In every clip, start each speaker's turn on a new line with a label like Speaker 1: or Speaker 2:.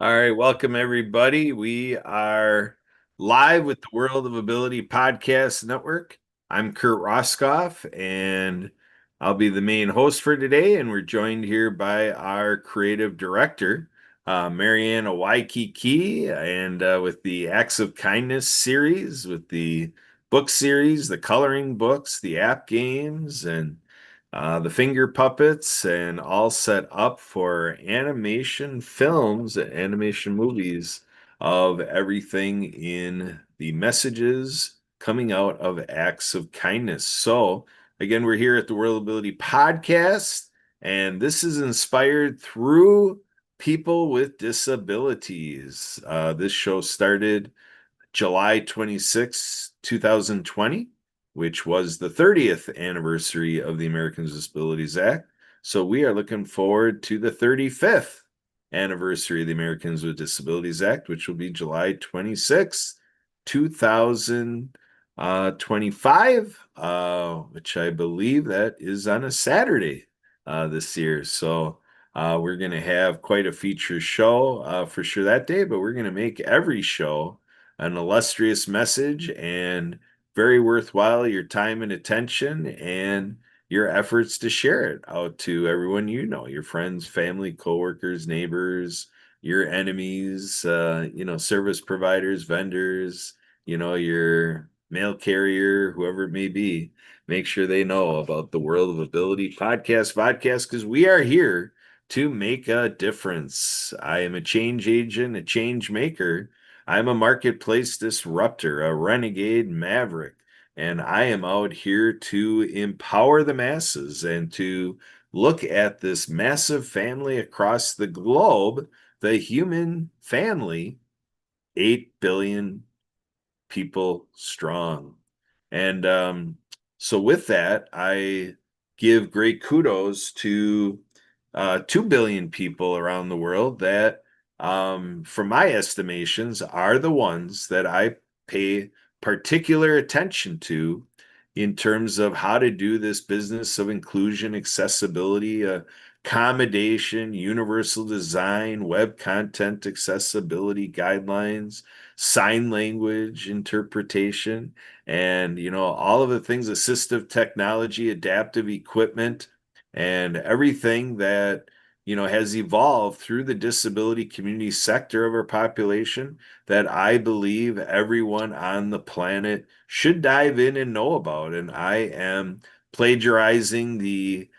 Speaker 1: All right, welcome everybody. We are live with the World of Ability Podcast Network. I'm Kurt Roskoff, and I'll be the main host for today. And we're joined here by our creative director, Marianne Waikiki, and with the Acts of Kindness series, with the book series, the coloring books, the app games, and the finger puppets, and all set up for animation films, animation movies of everything in the messages coming out of acts of kindness. So, again, we're here at the World Ability Podcast, and this is inspired through people with disabilities. This show started July 26, 2020, which was the 30th anniversary of the Americans with Disabilities Act. So we are looking forward to the 35th anniversary of the Americans with Disabilities Act, which will be July 26, 2025, which I believe that is on a Saturday this year. So we're going to have quite a feature show for sure that day, but we're going to make every show an illustrious message and very worthwhile your time and attention and your efforts to share it out to everyone you know, your friends, family, coworkers, neighbors, your enemies, service providers, vendors, your mail carrier, whoever it may be. Make sure they know about the World of Ability vodcast, because we are here to make a difference. I am a change agent, a change maker. I'm a marketplace disruptor, a renegade maverick, and I am out here to empower the masses and to look at this massive family across the globe, the human family, 8 billion people strong. And so, with that, I give great kudos to 2 billion people around the world that, from my estimations, are the ones that I pay particular attention to in terms of how to do this business of inclusion, accessibility, accommodation, universal design, web content accessibility guidelines, sign language interpretation, and all of the things, assistive technology, adaptive equipment, and everything that has evolved through the disability community sector of our population that I believe everyone on the planet should dive in and know about. And I am plagiarizing the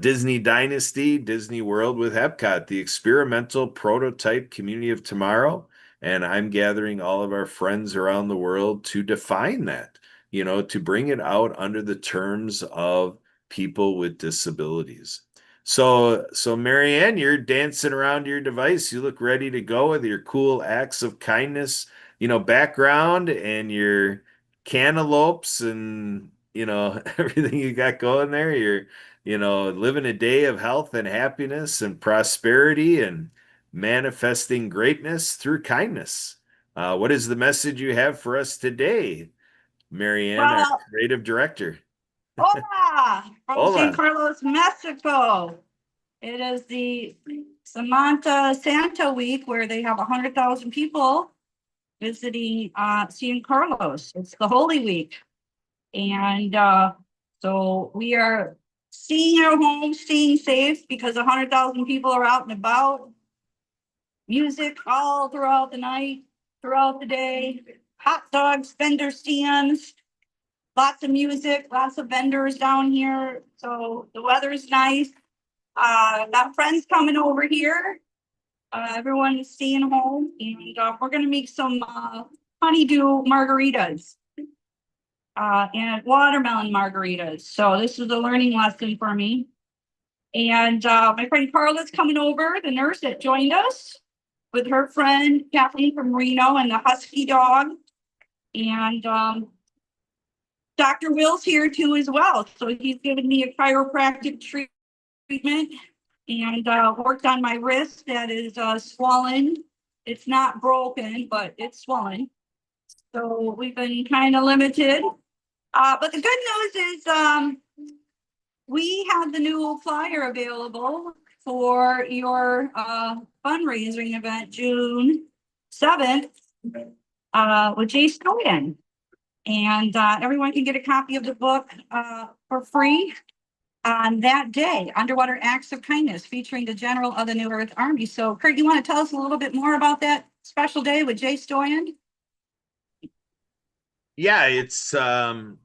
Speaker 1: Disney Dynasty, Disney World with Epcot, the experimental prototype community of tomorrow. And I'm gathering all of our friends around the world to define that, to bring it out under the terms of people with disabilities. So Marianne, you're dancing around your device. You look ready to go with your cool acts of kindness, background and your cantaloupes and, everything you got going there. You're, living a day of health and happiness and prosperity and manifesting greatness through kindness. What is the message you have for us today, Marianne, our
Speaker 2: Well,
Speaker 1: creative director?
Speaker 2: hola from San
Speaker 1: Hola.
Speaker 2: Carlos, Mexico. It is the Samantha Santa week where they have 100,000 people visiting San Carlos. It's the Holy Week. And so we are staying at home, staying safe because 100,000 people are out and about. Music all throughout the night, throughout the day, hot dogs, vendor stands, lots of music, lots of vendors down here. So the weather's nice. Got friends coming over here. Everyone is staying home, and we're gonna make some honeydew margaritas and watermelon margaritas. So this is a learning lesson for me. And my friend Carla's coming over, the nurse that joined us, with her friend Kathleen from Reno and the husky dog. And Dr. Will's here too as well. So he's given me a chiropractic treatment and worked on my wrist that is swollen. It's not broken, but it's swollen. So we've been kind of limited. But the good news is we have the new flyer available for your fundraising event June 7th with Jay Stoyan. And everyone can get a copy of the book for free on that day, Underwater Acts of Kindness, featuring the General of the New Earth Army. So, Kurt, you want to tell us a little bit more about that special day with Jay Stoyan?
Speaker 1: Yeah, it's something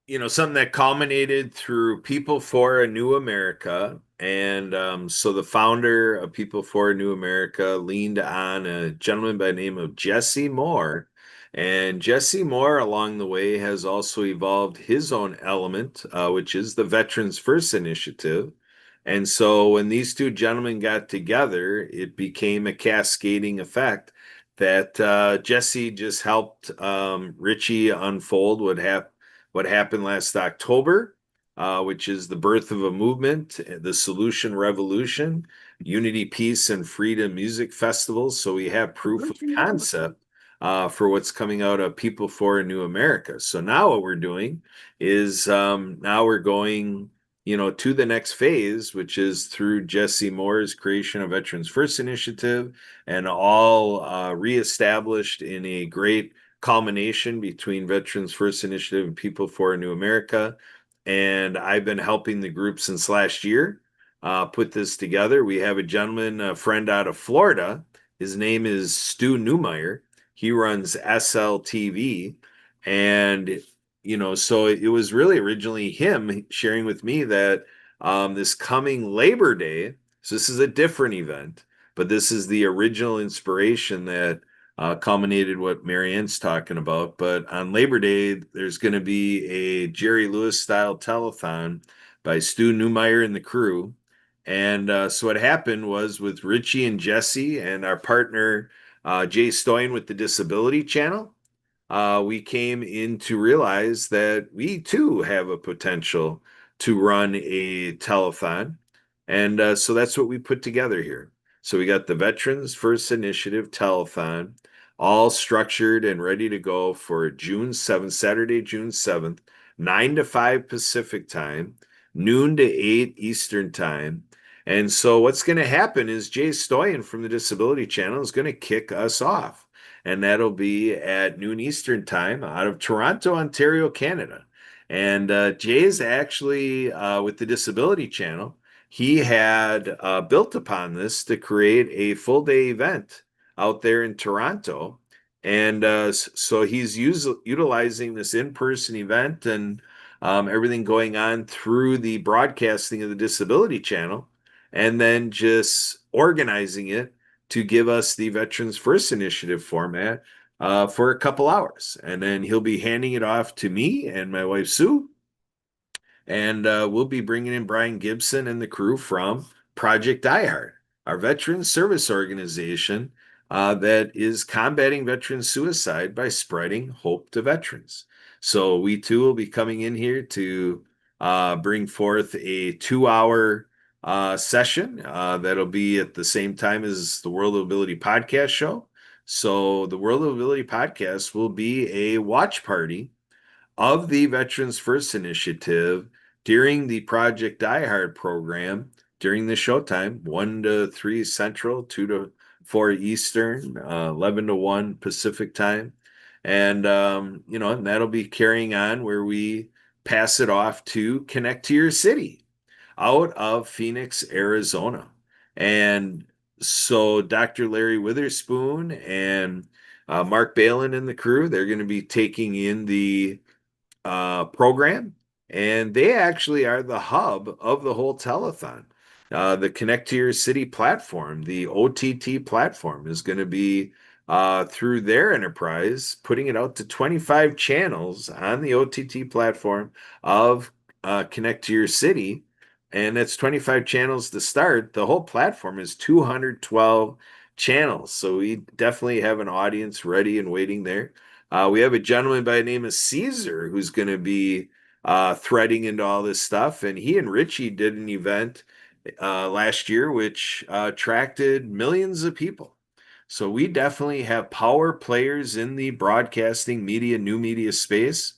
Speaker 1: that culminated through People for a New America. And so the founder of People for a New America leaned on a gentleman by the name of Jesse Moore. And Jesse Moore, along the way, has also evolved his own element, which is the Veterans First Initiative. And so when these two gentlemen got together, it became a cascading effect that Jesse just helped Richie unfold what happened last October, which is the birth of a movement, the Solution Revolution, Unity, Peace, and Freedom Music Festivals. So we have proof of concept for what's coming out of People for a New America. So now what we're doing is now we're going to the next phase, which is through Jesse Moore's creation of Veterans First Initiative, and all reestablished in a great culmination between Veterans First Initiative and People for a New America. And I've been helping the group since last year put this together. We have a gentleman, a friend out of Florida. His name is Stu Newmeyer. He runs SLTV. And so it was really originally him sharing with me that this coming Labor Day, so this is a different event, but this is the original inspiration that culminated what Marianne's talking about. But on Labor Day, there's going to be a Jerry Lewis style telethon by Stu Newmeyer and the crew. And so what happened was with Richie and Jesse and our partner Jay Stoyan with the Disability Channel, we came in to realize that we too have a potential to run a telethon. And so that's what we put together here. So we got the Veterans First Initiative telethon, all structured and ready to go for June 7th, Saturday, June 7th, 9 to 5 Pacific time, noon to 8 Eastern time. And so what's going to happen is Jay Stoyan from the Disability Channel is going to kick us off. And that'll be at noon Eastern time out of Toronto, Ontario, Canada. And Jay's actually with the Disability Channel. He had built upon this to create a full day event out there in Toronto. And so he's utilizing this in-person event and everything going on through the broadcasting of the Disability Channel, and then just organizing it to give us the Veterans First Initiative format for a couple hours. And then he'll be handing it off to me and my wife, Sue. And we'll be bringing in Brian Gibson and the crew from Project Diehard, our veteran service organization that is combating veteran suicide by spreading hope to veterans. So we too will be coming in here to bring forth a 2 hour session that'll be at the same time as the World of Ability podcast show. So the World of Ability podcast will be a watch party of the Veterans First Initiative during the Project Diehard program during the showtime, 1 to 3 Central, 2 to 4 Eastern, 11 to 1 Pacific time. And, and that'll be carrying on where we pass it off to Connect to Your City out of Phoenix, Arizona. And so Dr. Larry Witherspoon and Mark Balin and the crew, they're going to be taking in the program, and they actually are the hub of the whole telethon. The Connect to Your City platform, the OTT platform, is going to be through their enterprise, putting it out to 25 channels on the OTT platform of Connect to Your City. And that's 25 channels to start. The whole platform is 212 channels. So we definitely have an audience ready and waiting there. We have a gentleman by the name of Caesar who's going to be threading into all this stuff. And he and Richie did an event last year, which attracted millions of people. So we definitely have power players in the broadcasting media, new media space.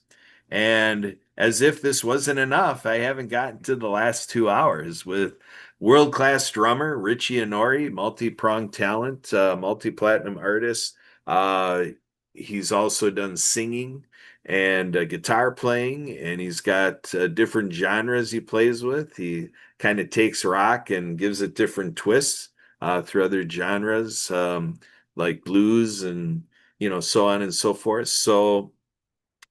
Speaker 1: And as if this wasn't enough, I haven't gotten to the last 2 hours with World-class drummer, Richie Inori, multi-pronged talent, multi-platinum artist. Uh, he's also done singing and guitar playing, and he's got different genres he plays with. He kind of takes rock and gives it different twists through other genres, like blues and so on and so forth.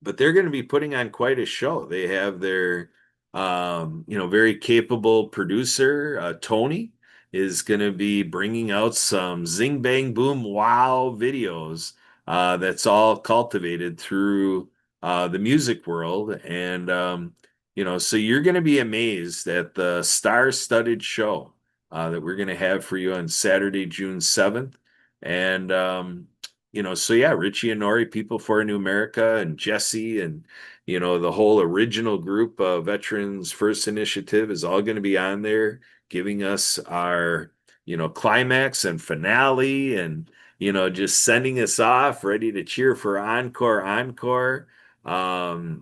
Speaker 1: But they're going to be putting on quite a show. They have their, very capable producer, Tony, is going to be bringing out some zing bang boom wow videos that's all cultivated through the music world. And, so you're going to be amazed at the star-studded show that we're going to have for you on Saturday, June 7th. And, so yeah, Richie and Nori, People for a New America, and Jesse, and the whole original group of Veterans First Initiative is all going to be on there, giving us our climax and finale, and just sending us off, ready to cheer for encore, encore.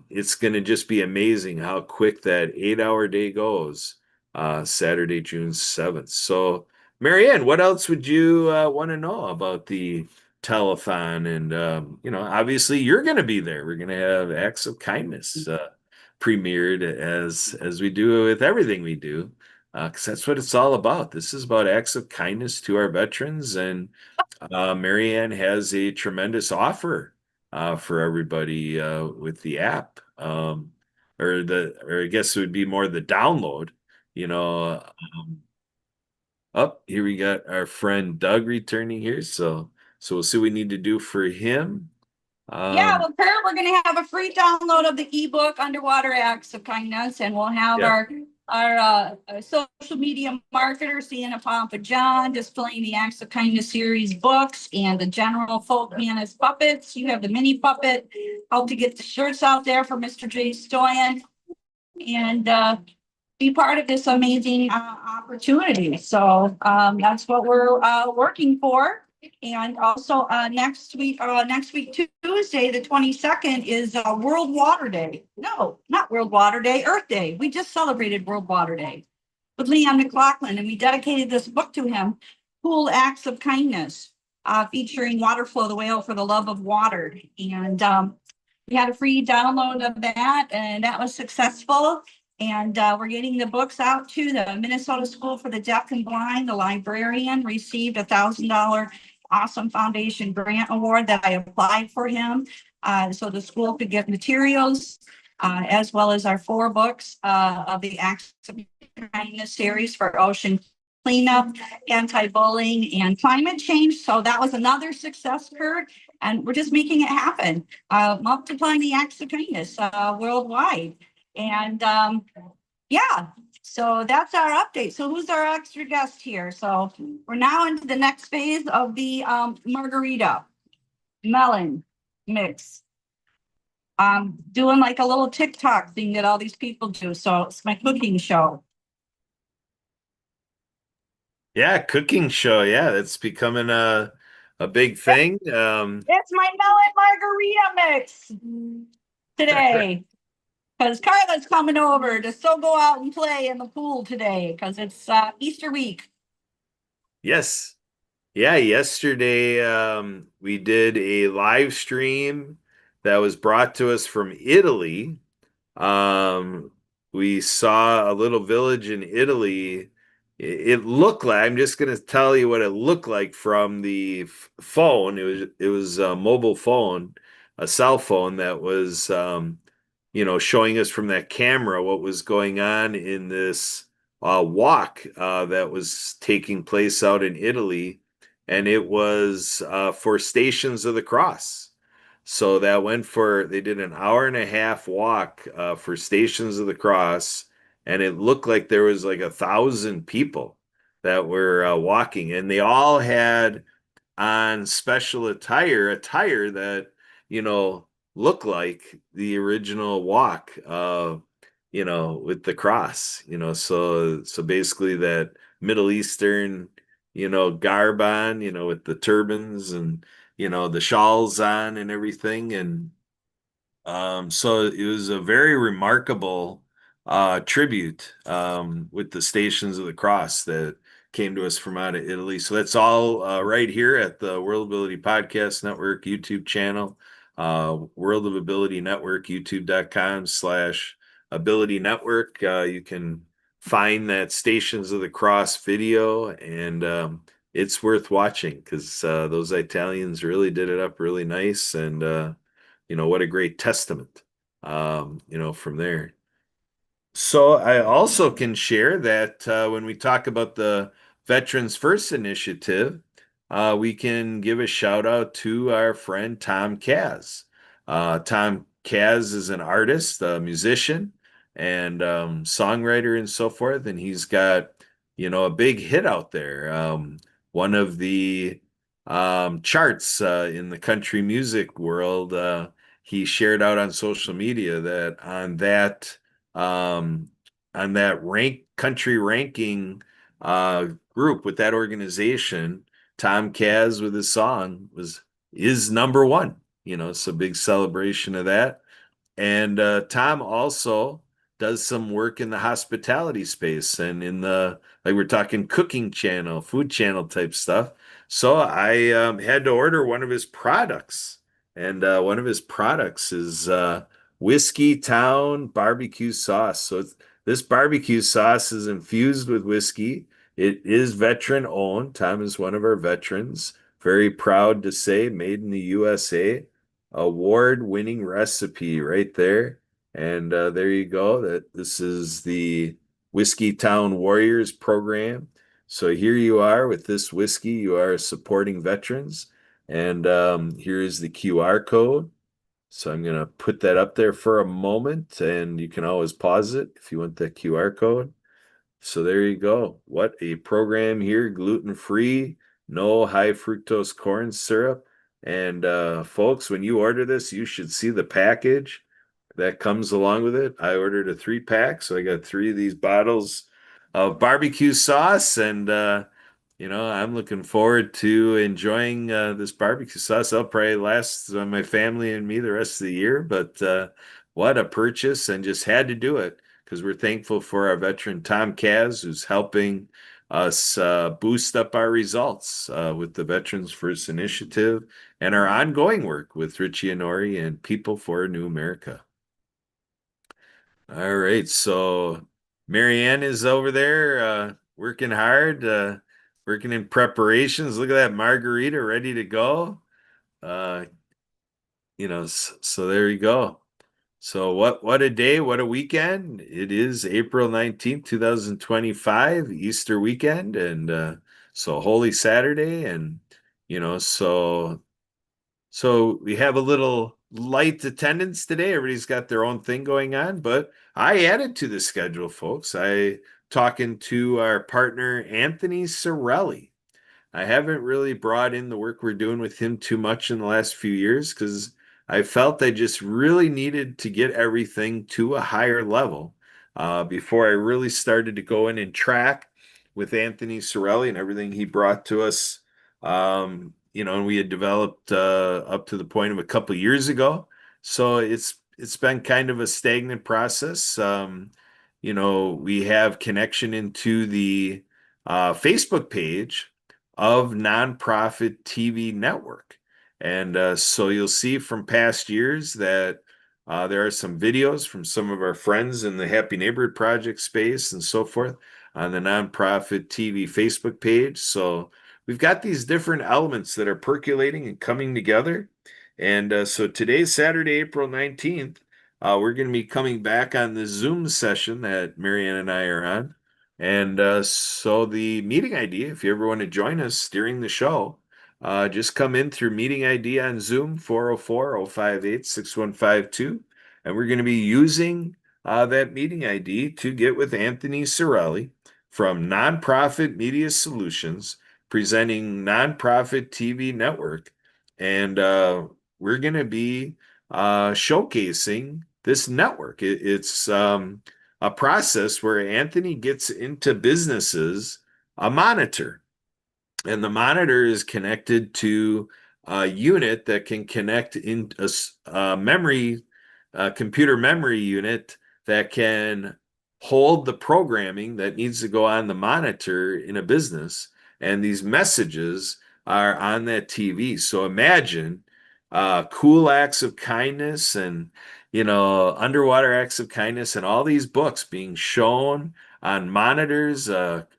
Speaker 1: It's going to just be amazing how quick that 8 hour day goes. Saturday, June 7th. So, Marianne, what else would you want to know about the telethon? And obviously you're going to be there. We're going to have acts of kindness premiered as we do with everything we do, because that's what it's all about. This is about acts of kindness to our veterans, and Marianne has a tremendous offer for everybody with the app, or I guess it would be more the download. Up here we got our friend Doug returning here, so we'll see what we need to do for him.
Speaker 2: Yeah,
Speaker 1: Um,
Speaker 2: well, Kurt, we're going to have a free download of the ebook Underwater Acts of Kindness, and we'll have
Speaker 1: yeah,
Speaker 2: our social media marketer, Sienna Pompa John, displaying the Acts of Kindness series books and the general folk man as puppets. You have the mini puppet. Hope to get the shirts out there for Mr. J. Stoyan, and be part of this amazing opportunity. So that's what we're working for. And also next week, Tuesday, the 22nd, is World Water Day. No, not World Water Day, Earth Day. We just celebrated World Water Day with Leon McLaughlin, and we dedicated this book to him, Cool Acts of Kindness, featuring Waterflow, the whale for the love of water. And we had a free download of that, and that was successful. And we're getting the books out to the Minnesota School for the Deaf and Blind. The librarian received $1,000 Awesome Foundation grant award that I applied for him. So the school could get materials, as well as our 4 books of the Acts of Kindness series for ocean cleanup, anti-bullying, and climate change. So that was another success, Kurt. And we're just making it happen, multiplying the acts of kindness worldwide. And yeah, so that's our update. So who's our extra guest here? So we're now into the next phase of the margarita melon mix. Doing like a little TikTok thing that all these people do. So it's my cooking show.
Speaker 1: yeah, cooking show. Yeah, that's becoming a big thing.
Speaker 2: It's my melon margarita mix today. Because Carla's coming over to still go out and play in the pool today because it's Easter week.
Speaker 1: Yes. Yeah, yesterday we did a live stream that was brought to us from Italy. Um, we saw a little village in Italy. It looked like, I'm just going to tell you what it looked like from the phone. It was a mobile phone, a cell phone that was showing us from that camera what was going on in this walk that was taking place out in Italy, and it was for Stations of the Cross. So they did an hour and a half walk for Stations of the Cross, and it looked like there was like 1,000 people that were walking, and they all had on special attire that, you know, looked like the original walk, with the cross, so basically that Middle Eastern, garb on, with the turbans and, the shawls on and everything. And so it was a very remarkable tribute with the Stations of the Cross that came to us from out of Italy. So that's all right here at the World Ability Podcast Network YouTube channel, World of Ability Network, youtube.com/ability network. You can find that Stations of the Cross video, and it's worth watching because those Italians really did it up really nice. And, what a great testament, from there. So I also can share that when we talk about the Veterans First Initiative, we can give a shout out to our friend Tom Kaz. Tom Kaz is an artist, a musician, and songwriter and so forth, and he's got, a big hit out there. One of the charts in the country music world. He shared out on social media that um, on that country ranking group with that organization, Tom Kaz with his song is number one. So big celebration of that. And Tom also does some work in the hospitality space and in the, like we're talking cooking channel, food channel type stuff. So I had to order one of his products. And one of his products is Whiskey Town barbecue sauce. So this barbecue sauce is infused with whiskey. It is veteran owned. Tom is one of our veterans. Very proud to say, made in the USA, award-winning recipe right there. And there you go. This is the Whiskey Town Warriors program. So here you are with this whiskey. You are supporting veterans. And here is the QR code. So I'm going to put that up there for a moment, and you can always pause it if you want that QR code. So there you go. What a program here, gluten-free, no high fructose corn syrup. And folks, when you order this, you should see the package that comes along with it. I ordered a 3-pack, so I got 3 of these bottles of barbecue sauce, and I'm looking forward to enjoying this barbecue sauce. I'll probably last my family and me the rest of the year, but what a purchase, and just had to do it because we're thankful for our veteran Tom Kaz, who's helping us boost up our results with the Veterans First Initiative and our ongoing work with Richie Honori and People for a New America. All right, so Marianne is over there working hard, working in preparations. Look at that margarita ready to go. Uh, so there you go. So what a day, what a weekend. It is April 19th, 2025, Easter weekend, and so Holy Saturday, and you know, so so we have a little light attendance today. Everybody's got their own thing going on, but I added to the schedule, folks. I talking to our partner Anthony Sorelli. I haven't really brought in the work we're doing with him too much in the last few years because I felt I just really needed to get everything to a higher level before I really started to go in and track with Anthony Sorelli and everything he brought to us. And we had developed up to the point of a couple of years ago. So it's been kind of a stagnant process. We have connection into the Facebook page of Nonprofit TV Network. And so you'll see from past years that there are some videos from some of our friends in the Happy Neighborhood Project space and so forth on the Nonprofit TV Facebook page. So we've got these different elements that are percolating and coming together. And so today's Saturday, April 19th, we're going to be coming back on the Zoom session that Marianne and I are on. And so the meeting ID, if you ever want to join us during the show, just come in through meeting ID on Zoom, 404-058-6152. And we're going to be using that meeting ID to get with Anthony Sorelli from Nonprofit Media Solutions, presenting Nonprofit TV Network. And we're going to be showcasing this network. It's a process where Anthony gets into businesses a monitor, and the monitor is connected to a unit that can connect in a memory, computer memory unit that can hold the programming that needs to go on the monitor in a business, and these messages are on that TV. So imagine cool acts of kindness and underwater acts of kindness and all these books being shown on monitors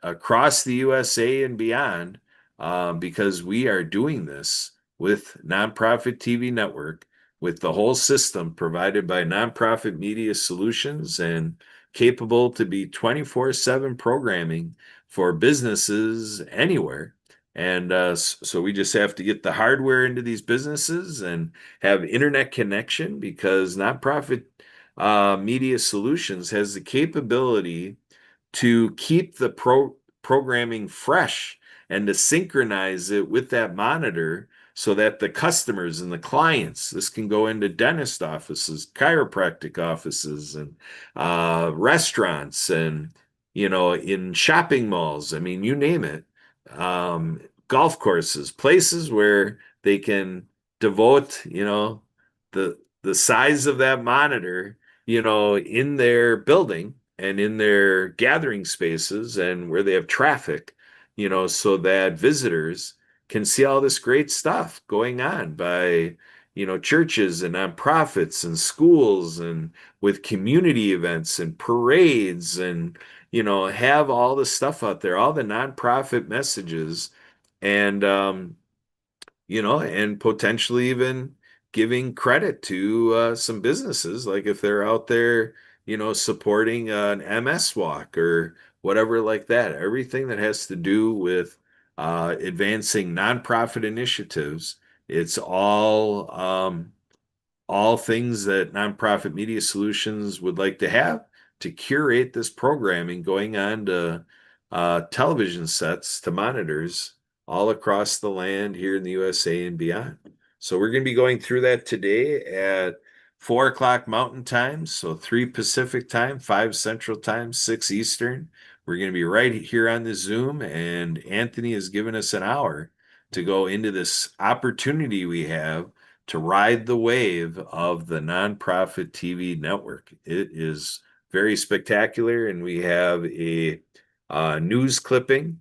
Speaker 1: across the USA and beyond, because we are doing this with Nonprofit TV Network, with the whole system provided by Nonprofit Media Solutions, and capable to be 24/7 programming for businesses anywhere. And so we just have to get the hardware into these businesses and have internet connection, because Nonprofit Media Solutions has the capability to keep the programming fresh and to synchronize it with that monitor, so that the customers and the clients, this can go into dentist offices, chiropractic offices, and restaurants, and in shopping malls. I mean, you name it. Golf courses, places where they can devote, the size of that monitor, in their building and in their gathering spaces, and where they have traffic, so that visitors can see all this great stuff going on by, churches and nonprofits and schools, and with community events and parades, and, have all the stuff out there, all the nonprofit messages, and, and potentially even giving credit to some businesses, like if they're out there, supporting an MS walk or whatever like that. Everything that has to do with advancing nonprofit initiatives, it's all things that Nonprofit Media Solutions would like to have to curate this programming going on to television sets, to monitors all across the land here in the USA and beyond. So we're going to be going through that today at 4 o'clock Mountain Time, so 3 Pacific Time, 5 Central Time, 6 Eastern. We're going to be right here on the Zoom, and Anthony has given us an hour to go into this opportunity we have to ride the wave of the Nonprofit TV Network. It is very spectacular, and we have a news clipping,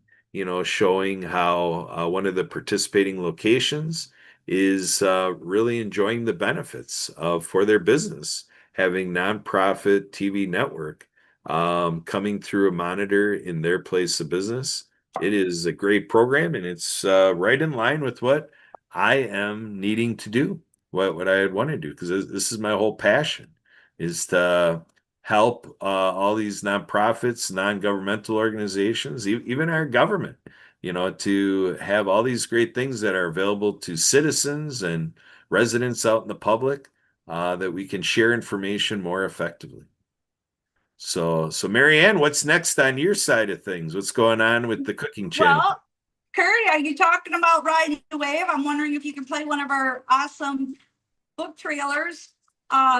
Speaker 1: showing how one of the participating locations is really enjoying the benefits of for their business having Nonprofit TV Network coming through a monitor in their place of business. It is a great program, and it's right in line with what I am needing to do, what I want to do, because this is my whole passion, is to help all these nonprofits, non-governmental organizations, even our government, to have all these great things that are available to citizens and residents out in the public, that we can share information more effectively. So Marianne, what's next on your side of things? What's going on with the cooking channel?
Speaker 2: Well, Curry, are you talking about riding the wave? I'm wondering if you can play one of our awesome book trailers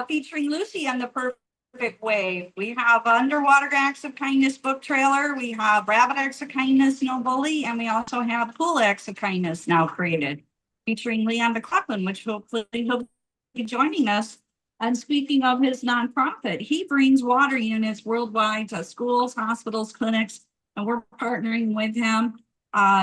Speaker 2: featuring Lucy and the Perfect Wave. We have Underwater Acts of Kindness book trailer. We have Rabbit Acts of Kindness, No Bully, and we also have Cool Acts of Kindness now created, featuring Leon McLaughlin, which hopefully he'll be joining us. And speaking of his nonprofit, he brings water units worldwide to schools, hospitals, clinics, and we're partnering with him.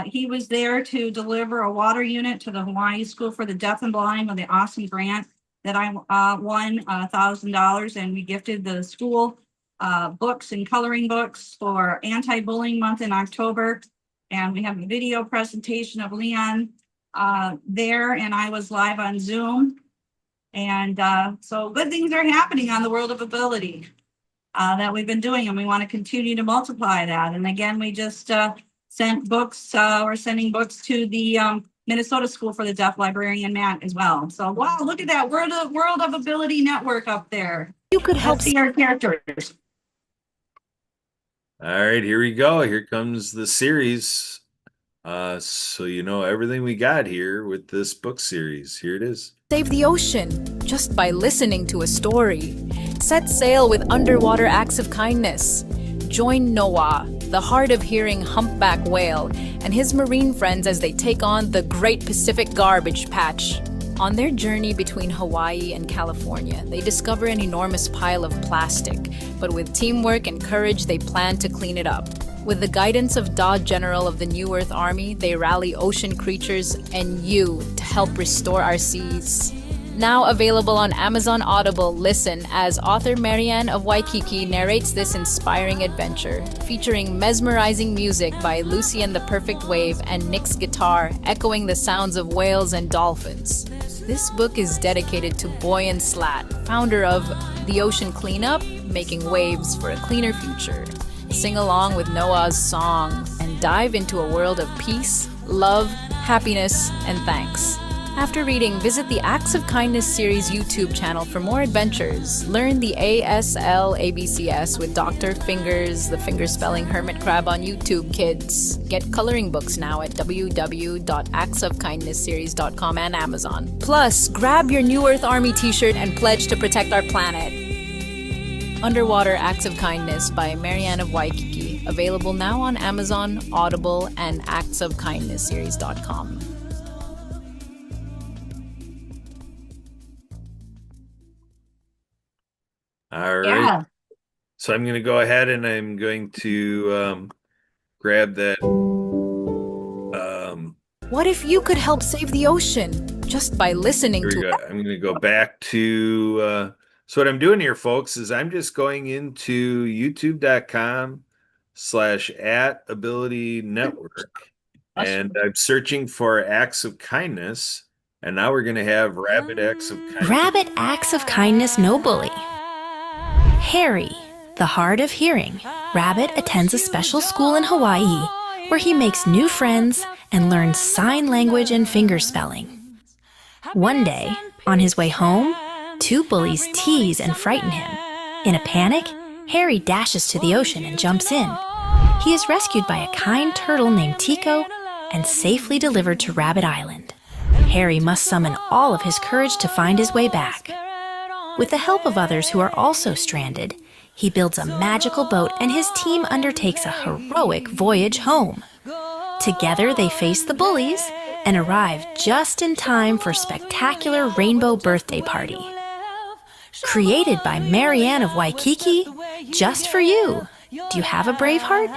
Speaker 2: He was there to deliver a water unit to the Hawaii School for the Deaf and Blind with the awesome grant that I won $1,000, and we gifted the school books and coloring books for Anti-Bullying Month in October. And we have a video presentation of Leon there, and I was live on Zoom. And so good things are happening on the World of Ability that we've been doing, and we want to continue to multiply that. And again, we just sent books, we're sending books to the Minnesota School for the Deaf librarian, Matt, as well. So wow, look at that World of Ability network up there.
Speaker 3: You could help
Speaker 2: see our characters.
Speaker 1: All right, here we go. Here comes the series. So everything we got here with this book series. Here it is.
Speaker 3: Save the ocean just by listening to a story. Set sail with Underwater Acts of Kindness. Join Noah, the hard-of-hearing humpback whale, and his marine friends as they take on the Great Pacific Garbage Patch. On their journey between Hawaii and California, they discover an enormous pile of plastic, but with teamwork and courage, they plan to clean it up. With the guidance of General of the New Earth Army, they rally ocean creatures and you to help restore our seas. Now available on Amazon Audible, listen as author Marianne of Waikiki narrates this inspiring adventure, featuring mesmerizing music by Lucy and the Perfect Wave and Nick's guitar, echoing the sounds of whales and dolphins. This book is dedicated to Boy and Slat, founder of The Ocean Cleanup, making waves for a cleaner future. Sing along with Noah's song and dive into a world of peace, love, happiness, and thanks. After reading, visit the Acts of Kindness series YouTube channel for more adventures. Learn the ASL ABCS with Dr. Fingers, the finger-spelling hermit crab on YouTube, kids. Get coloring books now at www.actsofkindnessseries.com and Amazon. Plus, grab your New Earth Army t-shirt and pledge to protect our planet. Underwater Acts of Kindness by Marianne of Waikiki. Available now on Amazon, Audible, and actsofkindnessseries.com.
Speaker 1: All right.
Speaker 2: Yeah.
Speaker 1: So I'm going to go ahead and I'm going to grab that.
Speaker 3: What if you could help save the ocean just by listening
Speaker 1: Here we
Speaker 3: to
Speaker 1: go. I'm going to go back to. So what I'm doing here, folks, is I'm just going into youtube.com/@ability network, and I'm searching for acts of kindness. And now we're going to have Rabbit Acts of Kindness.
Speaker 4: Rabbit Acts of Kindness No Bully. Harry, the hard of hearing. Rabbit attends a special school in Hawaii where he makes new friends and learns sign language and finger spelling. One day, on his way home, two bullies tease and frighten him. In a panic, Harry dashes to the ocean and jumps in. He is rescued by a kind turtle named Tico and safely delivered to Rabbit Island. Harry must summon all of his courage to find his way back. With the help of others who are also stranded, he builds a magical boat and his team undertakes a heroic voyage home. Together they face the bullies and arrive just in time for a spectacular rainbow birthday party. Created by Marianne of Waikiki, just for you. Do you have a brave heart?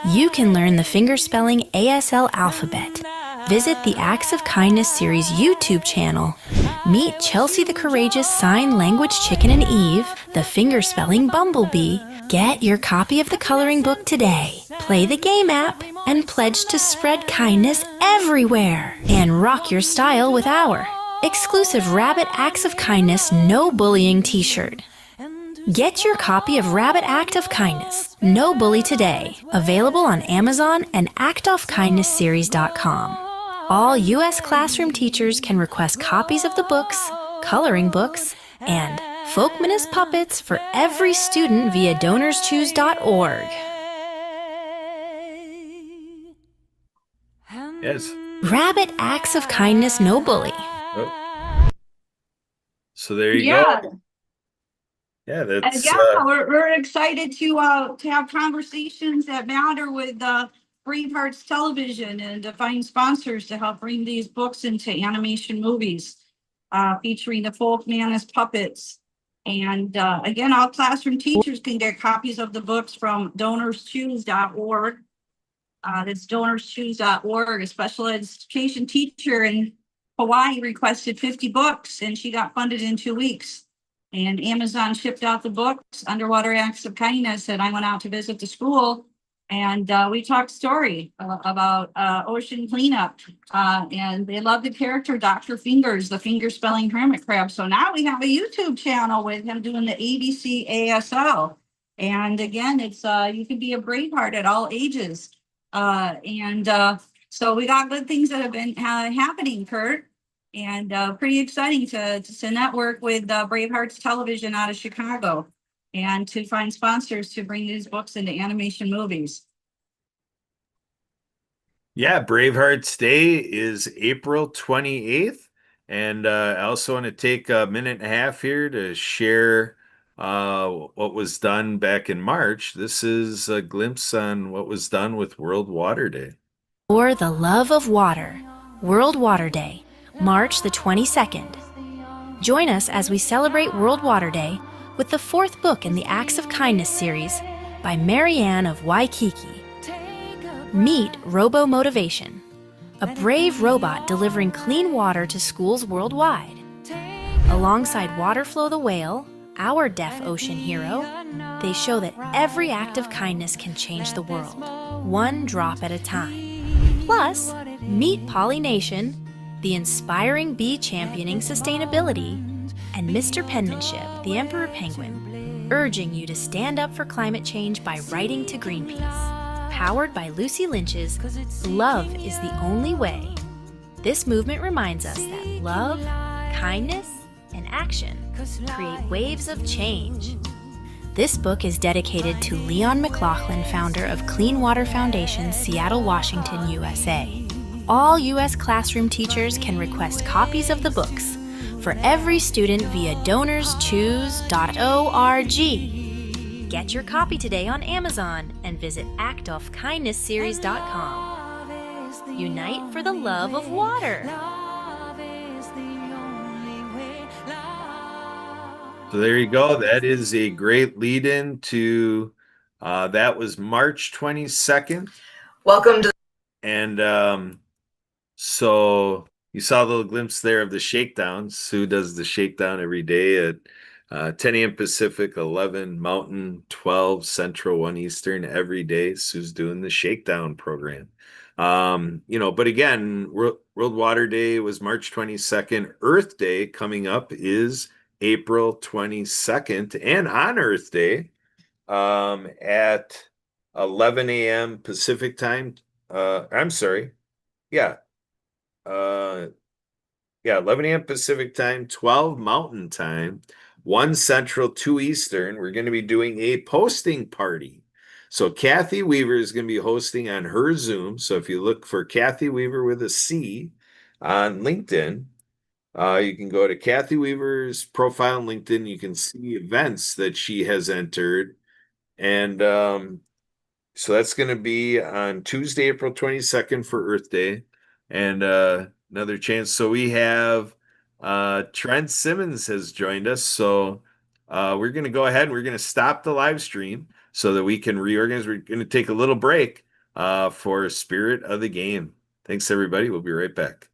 Speaker 4: You can learn the fingerspelling ASL alphabet. Visit the Acts of Kindness series YouTube channel. Meet Chelsea the Courageous Sign Language Chicken and Eve, the fingerspelling Bumblebee. Get your copy of the coloring book today. Play the game app and pledge to spread kindness everywhere. And rock your style with our exclusive Rabbit Acts of Kindness No Bullying t-shirt. Get your copy of Rabbit Act of Kindness No Bully today. Available on Amazon and actofkindnessseries.com. All U.S. classroom teachers can request copies of the books, coloring books, and Folkmanist puppets for every student via donorschoose.org.
Speaker 1: Yes.
Speaker 4: Rabbit Acts of Kindness No Bully.
Speaker 1: Oh. So there you
Speaker 2: Yeah.
Speaker 1: go. Yeah, that's
Speaker 2: And we're excited to have conversations that matter with Bravehearts Television and to find sponsors to help bring these books into animation movies featuring the Folkmanist puppets. And again, all classroom teachers can get copies of the books from donorschoose.org. That's donorschoose.org. A special education teacher in Hawaii requested 50 books and she got funded in 2 weeks. And Amazon shipped out the books, Underwater Acts of Kindness, and I went out to visit the school. And we talked story about ocean cleanup. And they love the character, Dr. Fingers, the finger spelling hermit crab. So now we have a YouTube channel with him doing the ABC ASL. And again, it's you can be a Braveheart at all ages. So we got good things that have been happening, Kurt. And pretty exciting to network with Bravehearts Television out of Chicago and to find sponsors to bring these books into animation movies.
Speaker 1: Yeah, Bravehearts Day is April 28th. And I also want to take a minute and a half here to share what was done back in March. This is a glimpse on what was done with World Water Day.
Speaker 4: For the love of water, World Water Day. March the 22nd. Join us as we celebrate World Water Day with the 4th book in the Acts of Kindness series by Marianne of Waikiki. Meet Robo Motivation, a brave robot delivering clean water to schools worldwide. Alongside Waterflow the whale, our deaf ocean hero, they show that every act of kindness can change the world, one drop at a time. Plus, meet Pollination, the inspiring bee championing sustainability, and Mr. Penmanship, the Emperor Penguin, urging you to stand up for climate change by writing to Greenpeace. Powered by Lucy Lynch's Love is the Only Way. This movement reminds us that love, kindness, and action create waves of change. This book is dedicated to Leon McLaughlin, founder of Clean Water Foundation, Seattle, Washington, USA. All U.S. classroom teachers can request copies of the books for every student via donorschoose.org. Get your copy today on Amazon and visit actofkindnessseries.com. Unite for the love of water.
Speaker 1: So there you go. That is a great lead-in to that was March 22nd.
Speaker 5: Welcome to
Speaker 1: And so you saw a little glimpse there of the shakedown. Sue does the shakedown every day at 10 a.m. Pacific, 11 Mountain, 12 Central, 1 Eastern every day. Sue's doing the shakedown program. But again, World Water Day was March 22nd. Earth Day coming up is April 22nd. And on Earth Day, at 11 a.m. Pacific time, I'm sorry. Yeah. 11 a.m. Pacific time, 12 Mountain time, 1 Central, 2 Eastern. We're going to be doing a posting party. So Kathy Weaver is going to be hosting on her Zoom. So if you look for Kathy Weaver with a C on LinkedIn, you can go to Kathy Weaver's profile on LinkedIn. You can see events that she has entered. And so that's going to be on Tuesday, April 22nd for Earth Day. And another chance. So we have Trent Simmons has joined us. So we're going to go ahead and we're going to stop the live stream so that we can reorganize. We're going to take a little break for Spirit of the Game. Thanks, everybody. We'll be right back.